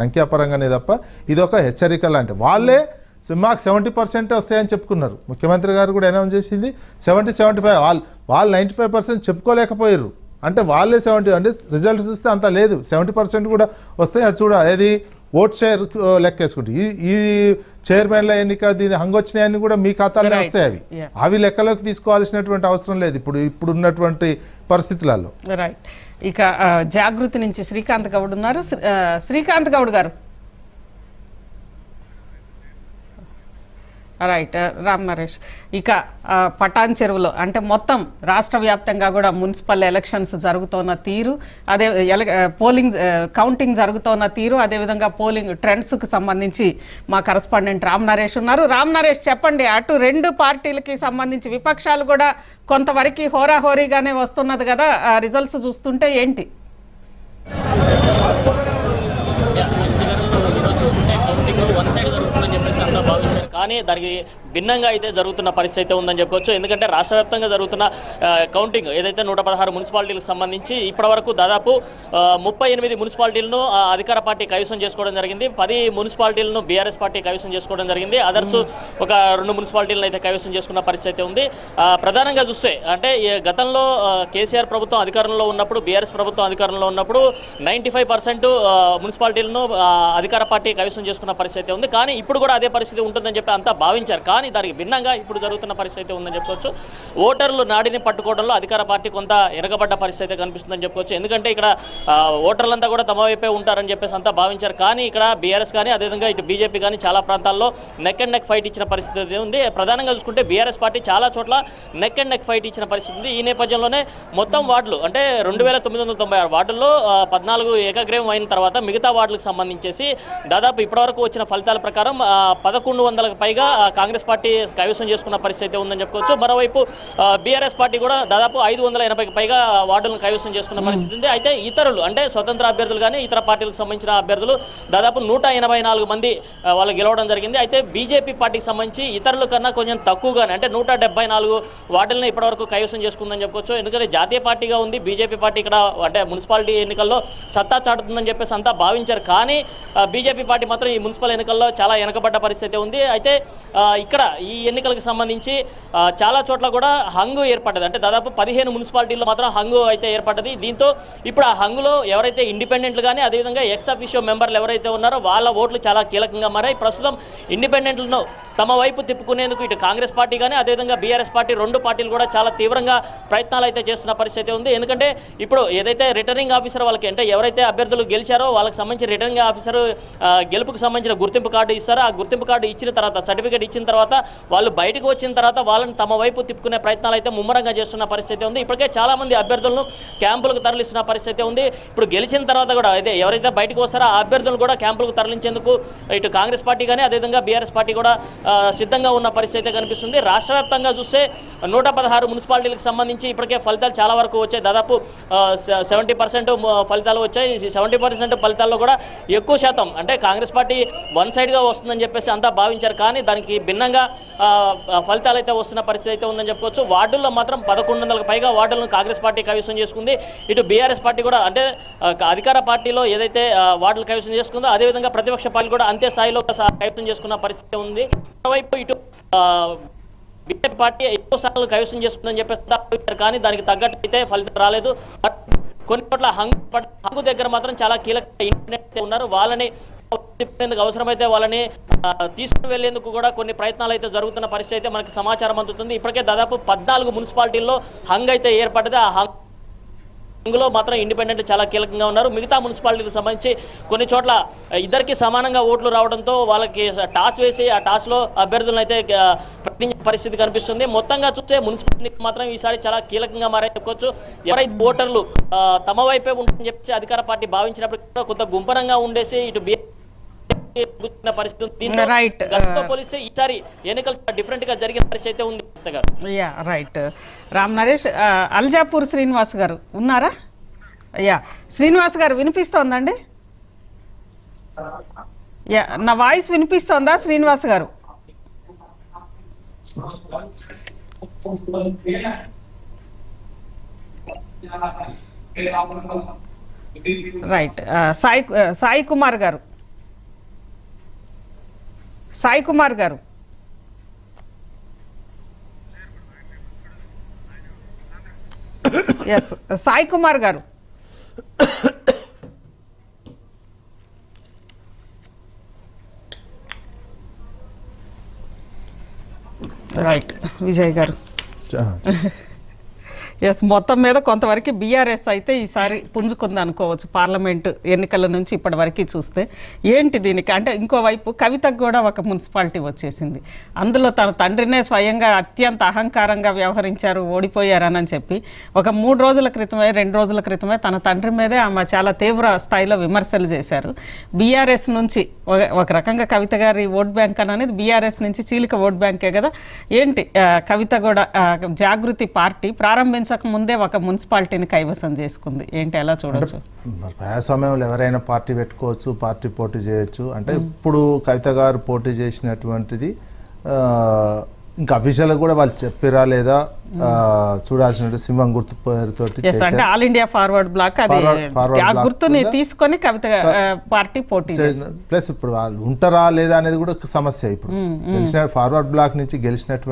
సంఖ్యాపరంగానే తప్ప ఇది ఒక హెచ్చరిక లాంటి వాళ్ళే మాకు 70% వస్తాయని చెప్పుకున్నారు. ముఖ్యమంత్రి గారు కూడా అనౌన్స్ చేసింది 70-75. వాళ్ళు 95% చెప్పుకోలేకపోయారు. అంటే వాళ్ళే 70 అంటే రిజల్ట్స్ ఇస్తే అంత లేదు, 70% కూడా వస్తాయి. అది చూడ ఏది ఓట్ షేర్ లెక్కేసుకుంటే ఈ చైర్మన్ల ఎన్నిక దీని హంగొచ్చినాయని కూడా మీ ఖాతాలోనే వస్తాయి. అవి లెక్కలోకి తీసుకోవాల్సినటువంటి అవసరం లేదు ఇప్పుడు ఉన్నటువంటి పరిస్థితులలో. రైట్. ఇక జాగృతి నుంచి శ్రీకాంత్ గౌడ్ ఉన్నారు. శ్రీకాంత్ గౌడ్ గారు. రైట్. రామ్ నరేష్, ఇక పటాన్ చెరువులో అంటే మొత్తం రాష్ట్ర వ్యాప్తంగా కూడా మున్సిపల్ ఎలక్షన్స్ జరుగుతున్న తీరు, అదే పోలింగ్ కౌంటింగ్ జరుగుతున్న తీరు, అదేవిధంగా పోలింగ్ ట్రెండ్స్కు సంబంధించి మా కరస్పాండెంట్ రామ్ నరేష్ ఉన్నారు. రామ్ నరేష్, చెప్పండి, అటు రెండు పార్టీలకి సంబంధించి విపక్షాలు కూడా కొంతవరకు హోరాహోరీగానే వస్తున్నది కదా, రిజల్ట్స్ చూస్తుంటే ఏంటి? కానీ దానికి భిన్నంగా అయితే జరుగుతున్న పరిస్థితి అయితే ఉందని చెప్పవచ్చు. ఎందుకంటే రాష్ట్ర వ్యాప్తంగా జరుగుతున్న కౌంటింగ్ ఏదైతే 116 మున్సిపాలిటీలకు సంబంధించి ఇప్పటివరకు దాదాపు 38 మున్సిపాలిటీలను అధికార పార్టీ కైవసం చేసుకోవడం జరిగింది. 10 మున్సిపాలిటీలను బీఆర్ఎస్ పార్టీ కైవసం చేసుకోవడం జరిగింది. అదర్స్ ఒక 2 మున్సిపాలిటీలను అయితే కైవసం చేసుకున్న పరిస్థితి ఉంది. ప్రధానంగా చూస్తే అంటే గతంలో కేసీఆర్ ప్రభుత్వం అధికారంలో ఉన్నప్పుడు, బీఆర్ఎస్ ప్రభుత్వం అధికారంలో ఉన్నప్పుడు 95% మున్సిపాలిటీలను అధికార పార్టీ కైవసం చేసుకున్న పరిస్థితి ఉంది. కానీ ఇప్పుడు కూడా అదే పరిస్థితి ఉంటుందని చెప్పి అంతా భావించారు. కానీ దానికి భిన్నంగా ఇప్పుడు జరుగుతున్న పరిస్థితి ఉందని చెప్పుకోవచ్చు. ఓటర్లు నాడిని పట్టుకోవడంలో అధికార పార్టీ కొంత ఎరగబడ్డ పరిస్థితి కనిపిస్తుందని చెప్పుకోవచ్చు. ఎందుకంటే ఇక్కడ ఓటర్లంతా కూడా తమ వైపే ఉంటారని చెప్పేసి అంతా భావించారు. కానీ ఇక్కడ బీఆర్ఎస్ కానీ అదేవిధంగా ఇటు బీజేపీ కానీ చాలా ప్రాంతాల్లో నెక్ అండ్ నెక్ ఫైట్ ఇచ్చిన పరిస్థితి ఉంది. ప్రధానంగా చూసుకుంటే బీఆర్ఎస్ పార్టీ చాలా చోట్ల నెక్ అండ్ నెక్ ఫైట్ ఇచ్చిన పరిస్థితి ఉంది. ఈ నేపథ్యంలోనే మొత్తం వార్డులు అంటే 2996 వార్డుల్లో 14 ఏకగ్రీవం అయిన తర్వాత మిగతా వార్డులకు సంబంధించేసి దాదాపు ఇప్పటివరకు వచ్చిన ఫలితాల ప్రకారం 1100లకు పైగా కాంగ్రెస్ పార్టీ కైవసం చేసుకున్న పరిస్థితి ఉందని చెప్పుకోవచ్చు. మరోవైపు బీఆర్ఎస్ పార్టీ కూడా దాదాపు 580కి పైగా వార్డులను కైవసం చేసుకున్న పరిస్థితి ఉంది. అయితే ఇతరులు అంటే స్వతంత్ర అభ్యర్థులు కానీ ఇతర పార్టీలకు సంబంధించిన అభ్యర్థులు దాదాపు 184 మంది వాళ్ళు గెలవడం జరిగింది. అయితే బీజేపీ పార్టీకి సంబంధించి ఇతరుల కన్నా కొంచెం తక్కువగానే అంటే 174 వార్డులను ఇప్పటివరకు కైవసం చేసుకుందని చెప్పుకోవచ్చు. ఎందుకంటే జాతీయ పార్టీగా ఉంది బీజేపీ పార్టీ, ఇక్కడ అంటే మున్సిపాలిటీ ఎన్నికల్లో సత్తా చాటుతుందని చెప్పేసి అంతా భావించారు. కానీ బీజేపీ పార్టీ మాత్రం ఈ మున్సిపల్ ఎన్నికల్లో చాలా వెనకబడ్డ పరిస్థితి ఉంది. అయితే ఇక్కడ ఈ ఎన్నికలకు సంబంధించి చాలా చోట్ల కూడా హంగు ఏర్పడ్డది. అంటే దాదాపు 15 మున్సిపాలిటీల్లో మాత్రం హంగు అయితే ఏర్పడ్డది. దీంతో ఇప్పుడు ఆ హంగులో ఎవరైతే ఇండిపెండెంట్లు కానీ అదేవిధంగా ఎక్స్ అఫీషియో మెంబర్లు ఎవరైతే ఉన్నారో వాళ్ళ ఓట్లు చాలా కీలకంగా మారాయి. ప్రస్తుతం ఇండిపెండెంట్లను తమ వైపు తిప్పుకునేందుకు ఇటు కాంగ్రెస్ పార్టీ కానీ అదేవిధంగా బీఆర్ఎస్ పార్టీ 2 పార్టీలు కూడా చాలా తీవ్రంగా ప్రయత్నాలు అయితే చేస్తున్న పరిస్థితి ఉంది. ఎందుకంటే ఇప్పుడు ఏదైతే రిటర్నింగ్ ఆఫీసర్ వాళ్ళకి అంటే ఎవరైతే అభ్యర్థులు గెలిచారో వాళ్ళకి సంబంధించి రిటర్నింగ్ ఆఫీసర్ గెలుపుకు సంబంధించిన గుర్తింపు కార్డు ఇస్తారో ఆ గుర్తింపు కార్డు ఇచ్చిన తర్వాత సర్టిఫికేట్ ఇచ్చిన తర్వాత వాళ్ళు బయటకు వచ్చిన తర్వాత వాళ్ళని తమ వైపు తిప్పుకునే ప్రయత్నాలు అయితే ముమ్మరంగా చేస్తున్న పరిస్థితి ఉంది. ఇప్పటికే చాలా మంది అభ్యర్థులను క్యాంపులకు తరలిస్తున్న పరిస్థితి ఉంది. ఇప్పుడు గెలిచిన తర్వాత కూడా అయితే ఎవరైతే బయటకు వస్తారో ఆ అభ్యర్థులను కూడా క్యాంపులకు తరలించేందుకు ఇటు కాంగ్రెస్ పార్టీ కానీ అదేవిధంగా బీఆర్ఎస్ పార్టీ కూడా సిద్ధంగా ఉన్న పరిస్థితి కనిపిస్తుంది. రాష్ట్ర వ్యాప్తంగా చూస్తే 116 మున్సిపాలిటీలకు సంబంధించి ఇప్పటికే ఫలితాలు చాలా వరకు వచ్చాయి. దాదాపు 70% ఫలితాలు వచ్చాయి. 70% ఫలితాల్లో కూడా ఎక్కువ శాతం అంటే కాంగ్రెస్ పార్టీ వన్ సైడ్గా వస్తుందని చెప్పేసి అంతా భావించారు. కానీ దానికి భిన్నంగా ఫలితాలు అయితే వస్తున్న పరిస్థితి అయితే ఉందని చెప్పుకోవచ్చు. వార్డుల్లో మాత్రం 1100లకు పైగా వార్డులను కాంగ్రెస్ పార్టీ కైవసం చేసుకుంది. ఇటు బీఆర్ఎస్ పార్టీ కూడా అంటే అధికార పార్టీలో ఏదైతే వార్డులు కైవసం చేసుకుందో అదేవిధంగా ప్రతిపక్ష పార్టీ కూడా అంతే స్థాయిలో కైవసం చేసుకున్న పరిస్థితి ఉంది. మరోవైపు ఇటు బీజేపీ పార్టీ ఎక్కువ స్థానాలు కైవసం చేసుకుందని చెప్పేసి కానీ దానికి తగ్గట్టు అయితే ఫలితం రాలేదు. కొన్ని చోట్ల హంగు దగ్గర మాత్రం చాలా కీలక ఇండిపెండెంట్ ఉన్నారు. వాళ్ళని అవసరమైతే వాళ్ళని తీసుకుని వెళ్లేందుకు కూడా కొన్ని ప్రయత్నాలు అయితే జరుగుతున్న పరిస్థితి అయితే మనకి సమాచారం అందుతుంది. ఇప్పటికే దాదాపు 14 మున్సిపాలిటీల్లో హంగ్ అయితే ఏర్పడ్డది. ఆ హంగులో మాత్రం ఇండిపెండెంట్ చాలా కీలకంగా ఉన్నారు. మిగతా మున్సిపాలిటీలకు సంబంధించి కొన్ని చోట్ల ఇద్దరికి సమానంగా ఓట్లు రావడంతో వాళ్ళకి టాస్ వేసి ఆ టాస్లో అభ్యర్థులను అయితే ప్రకటించే పరిస్థితి కనిపిస్తుంది. మొత్తంగా చూస్తే మున్సిపాలిటీ మాత్రం ఈసారి చాలా కీలకంగా మారే చెప్పుకోవచ్చు. ఎవరైతే ఓటర్లు తమ వైపే ఉంటుందని చెప్పేసి అధికార పార్టీ భావించినప్పుడు కొంత గుంపనంగా ఉండేసి ఇటు పరిస్థితి పోలిస్తే ఈసారి ఎన్నికలు డిఫరెంట్ గా జరిగిన పరిస్థితి ఉంది. రైట్. రామ్ నరేష్, అల్జాపూర్ శ్రీనివాస్ గారు ఉన్నారా? శ్రీనివాస్ గారు వినిపిస్తోందండి? నా వాయిస్ వినిపిస్తోందా శ్రీనివాస్ గారు? రైట్. సాయి కుమార్ గారు సాయి కుమార్ గారు. ఎస్, సాయి కుమార్ గారు. రైట్, విజయ్ గారు. ఎస్, మొత్తం మీద కొంతవరకు బీఆర్ఎస్ అయితే ఈసారి పుంజుకుంది అనుకోవచ్చు పార్లమెంటు ఎన్నికల నుంచి ఇప్పటి వరకు చూస్తే. ఏంటి దీనికి అంటే ఇంకోవైపు కవితకు కూడా ఒక మున్సిపాలిటీ వచ్చేసింది. అందులో తన తండ్రినే స్వయంగా అత్యంత అహంకారంగా వ్యవహరించారు, ఓడిపోయారని చెప్పి ఒక 3 రోజుల క్రితమే 2 రోజుల క్రితమే తన తండ్రి మీదే ఆమె చాలా తీవ్ర స్థాయిలో విమర్శలు చేశారు. బీఆర్ఎస్ నుంచి ఒక రకంగా కవిత గారి ఓట్ బ్యాంక్ అనేది బీఆర్ఎస్ నుంచి చీలిక ఓట్ బ్యాంకే కదా. ఏంటి కవిత కూడా జాగృతి పార్టీ ప్రారంభించ ముందే ఒక మున్సిపాలిటీని కైవసం చేసుకుంది, ఏంటి ఎలా చూడొచ్చు? ప్రజాస్వామ్యంలో ఎవరైనా పార్టీ పెట్టుకోవచ్చు, పార్టీ పోటీ చేయొచ్చు. అంటే ఇప్పుడు కవిత గారు పోటీ చేసినటువంటిది ఇంకా అఫీషియల్ కూడా వాళ్ళు చెప్పిరా లేదా చూడాల్సిన సింహం గుర్తు పేరుతోటి అంటే ఆల్ ఇండియా ఫార్వర్డ్ బ్లాక్ అది గుర్తుని తీసుకొని కవిత పార్టీ పోటీ ప్లస్ ఇప్పుడు వాళ్ళు ఉంటారా లేదా అనేది కూడా సమస్య. ఇప్పుడు గెలిచిన ఫార్వర్డ్ బ్లాక్ నుంచి గెలిచినటువంటి